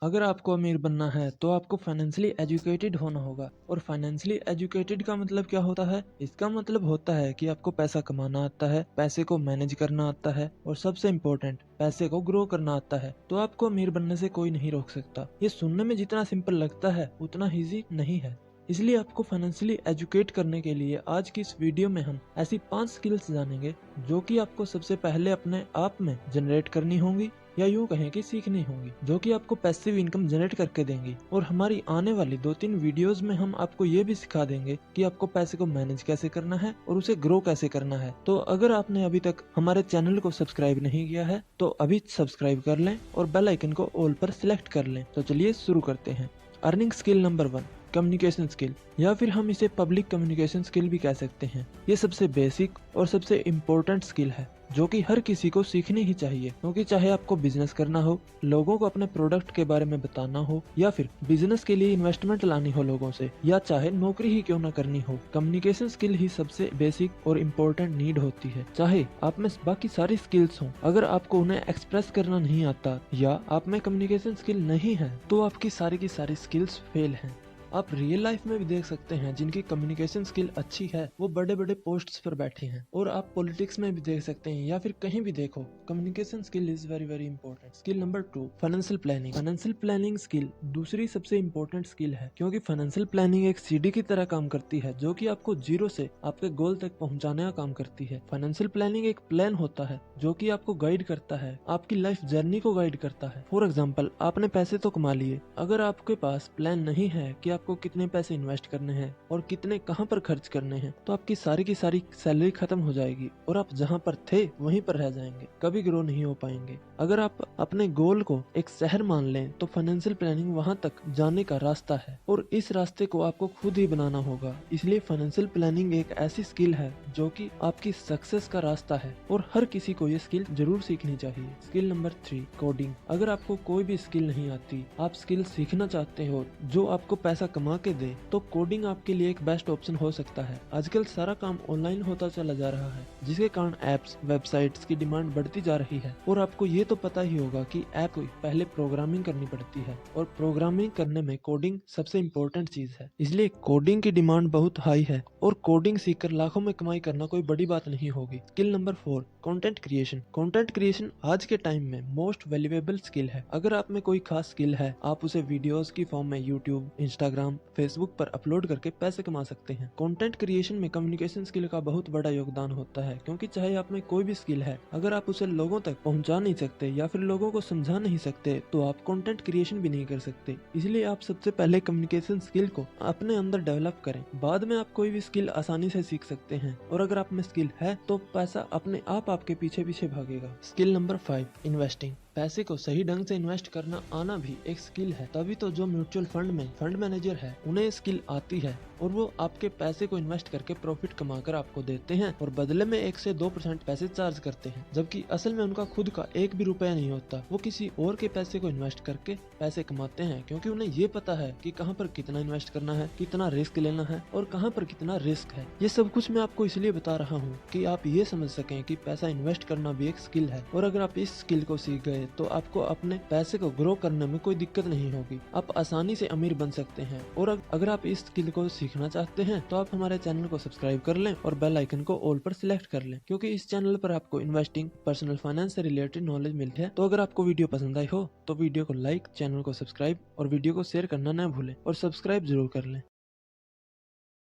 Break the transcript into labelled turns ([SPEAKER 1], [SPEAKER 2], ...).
[SPEAKER 1] अगर आपको अमीर बनना है तो आपको फाइनेंशियली एजुकेटेड होना होगा। और फाइनेंशियली एजुकेटेड का मतलब क्या होता है? इसका मतलब होता है कि आपको पैसा कमाना आता है, पैसे को मैनेज करना आता है और सबसे इम्पोर्टेंट पैसे को ग्रो करना आता है। तो आपको अमीर बनने से कोई नहीं रोक सकता। ये सुनने में जितना सिंपल लगता है उतना ईजी नहीं है। इसलिए आपको फाइनेंशियली एजुकेट करने के लिए आज की इस वीडियो में हम ऐसी 5 स्किल्स जानेंगे जो कि आपको सबसे पहले अपने आप में जनरेट करनी होंगी, या यूं कहें कि सीखनी होंगी, जो कि आपको पैसिव इनकम जनरेट करके देंगी। और हमारी आने वाली 2-3 वीडियोस में हम आपको ये भी सिखा देंगे कि आपको पैसे को मैनेज कैसे करना है और उसे ग्रो कैसे करना है। तो अगर आपने अभी तक हमारे चैनल को सब्सक्राइब नहीं किया है तो अभी सब्सक्राइब कर लें और बेल आइकन को ऑल पर सिलेक्ट कर लें। तो चलिए शुरू करते हैं। Earning skill number 1, communication skill, या फिर हम इसे पब्लिक कम्युनिकेशन स्किल भी कह सकते हैं। ये सबसे बेसिक और सबसे इम्पोर्टेंट स्किल है जो कि हर किसी को सीखनी ही चाहिए, क्योंकि चाहे आपको बिजनेस करना हो, लोगों को अपने प्रोडक्ट के बारे में बताना हो, या फिर बिजनेस के लिए इन्वेस्टमेंट लानी हो लोगों से, या चाहे नौकरी ही क्यों ना करनी हो, कम्युनिकेशन स्किल ही सबसे बेसिक और इम्पोर्टेंट नीड होती है। चाहे आप में बाकी सारी स्किल्स हों, अगर आपको उन्हें एक्सप्रेस करना नहीं आता या आप में कम्युनिकेशन स्किल नहीं है तो आपकी सारी की सारी स्किल्स फेल हैं। आप रियल लाइफ में भी देख सकते हैं जिनकी कम्युनिकेशन स्किल अच्छी है वो बड़े बड़े पोस्ट्स पर बैठे हैं। और आप पॉलिटिक्स में भी देख सकते हैं या फिर कहीं भी देखो, communication skill is very very important. Skill number 2, financial planning. Financial planning skill दूसरी सबसे इंपॉर्टेंट स्किल है, क्योंकि फाइनेंशियल प्लानिंग एक सीढ़ी की तरह काम करती है जो कि आपको जीरो से आपके गोल तक पहुंचाने का काम करती है। फाइनेंशियल प्लानिंग एक प्लान होता है जो कि आपको गाइड करता है, आपकी लाइफ जर्नी को गाइड करता है। फॉर एग्जाम्पल, आपने पैसे तो कमा लिए, अगर आपके पास प्लान नहीं है कि आपको कितने पैसे इन्वेस्ट करने हैं और कितने कहां पर खर्च करने हैं, तो आपकी सारी की सारी सैलरी खत्म हो जाएगी और आप जहां पर थे वहीं पर रह जाएंगे, कभी ग्रो नहीं हो पाएंगे। अगर आप अपने गोल को एक शहर मान लें तो फाइनेंशियल प्लानिंग वहां तक जाने का रास्ता है और इस रास्ते को आपको खुद ही बनाना होगा। इसलिए फाइनेंशियल प्लानिंग एक ऐसी स्किल है जो कि आपकी सक्सेस का रास्ता है और हर किसी को ये स्किल जरूर सीखनी चाहिए। Skill number 3, coding. अगर आपको कोई भी स्किल नहीं आती, आप स्किल सीखना चाहते हो जो आपको पैसा कमा के दे, तो कोडिंग आपके लिए एक बेस्ट ऑप्शन हो सकता है। आजकल सारा काम ऑनलाइन होता चला जा रहा है, जिसके कारण एप्स, वेबसाइट्स की डिमांड बढ़ती जा रही है। और आपको ये तो पता ही होगा कि ऐप को पहले प्रोग्रामिंग करनी पड़ती है और प्रोग्रामिंग करने में कोडिंग सबसे इम्पोर्टेंट चीज है। इसलिए कोडिंग की डिमांड बहुत हाई है और कोडिंग सीखकर लाखों में कमाई करना कोई बड़ी बात नहीं होगी। Skill number 4, content creation. Content creation आज के टाइम में मोस्ट वैल्यूएबल स्किल है। अगर आप में कोई खास स्किल है, आप उसे वीडियोस की फॉर्म में यूट्यूब, इंस्टाग्राम, फेसबुक पर अपलोड करके पैसे कमा सकते हैं। कंटेंट क्रिएशन में कम्युनिकेशन स्किल का बहुत बड़ा योगदान होता है, क्योंकि चाहे आप में कोई भी स्किल है, अगर आप उसे लोगों तक पहुंचा नहीं सकते या फिर लोगों को समझा नहीं सकते तो आप कंटेंट क्रिएशन भी नहीं कर सकते। इसलिए आप सबसे पहले कम्युनिकेशन स्किल को अपने अंदर डेवलप करें, बाद में आप कोई भी स्किल आसानी से सीख सकते हैं। और अगर आप में स्किल है तो पैसा अपने आप आपके पीछे पीछे भागेगा। Skill number 5, investing. पैसे को सही ढंग से इन्वेस्ट करना आना भी एक स्किल है, तभी तो जो म्यूचुअल फंड में फंड मैनेजर है उन्हें स्किल आती है और वो आपके पैसे को इन्वेस्ट करके प्रॉफिट कमाकर आपको देते हैं और बदले में 1 से 2% पैसे चार्ज करते हैं, जबकि असल में उनका खुद का एक भी रुपया नहीं होता। वो किसी और के पैसे को इन्वेस्ट करके पैसे कमाते हैं, क्योंकि उन्हें ये पता है कि कहाँ पर कितना इन्वेस्ट करना है, कितना रिस्क लेना है और कहाँ पर कितना रिस्क है। ये सब कुछ मैं आपको इसलिए बता रहा हूँ कि आप ये समझ सकें कि पैसा इन्वेस्ट करना भी एक स्किल है। और अगर आप इस स्किल को सीख गए तो आपको अपने पैसे को ग्रो करने में कोई दिक्कत नहीं होगी, आप आसानी से अमीर बन सकते हैं। और अगर आप इस स्किल को सीखना चाहते हैं तो आप हमारे चैनल को सब्सक्राइब कर लें और बेल आइकन को ऑल पर सिलेक्ट कर लें, क्योंकि इस चैनल पर आपको इन्वेस्टिंग, पर्सनल फाइनेंस से रिलेटेड नॉलेज मिलती है। तो अगर आपको वीडियो पसंद आई हो तो वीडियो को लाइक, चैनल को सब्सक्राइब और वीडियो को शेयर करना न भूलें और सब्सक्राइब जरूर कर लें।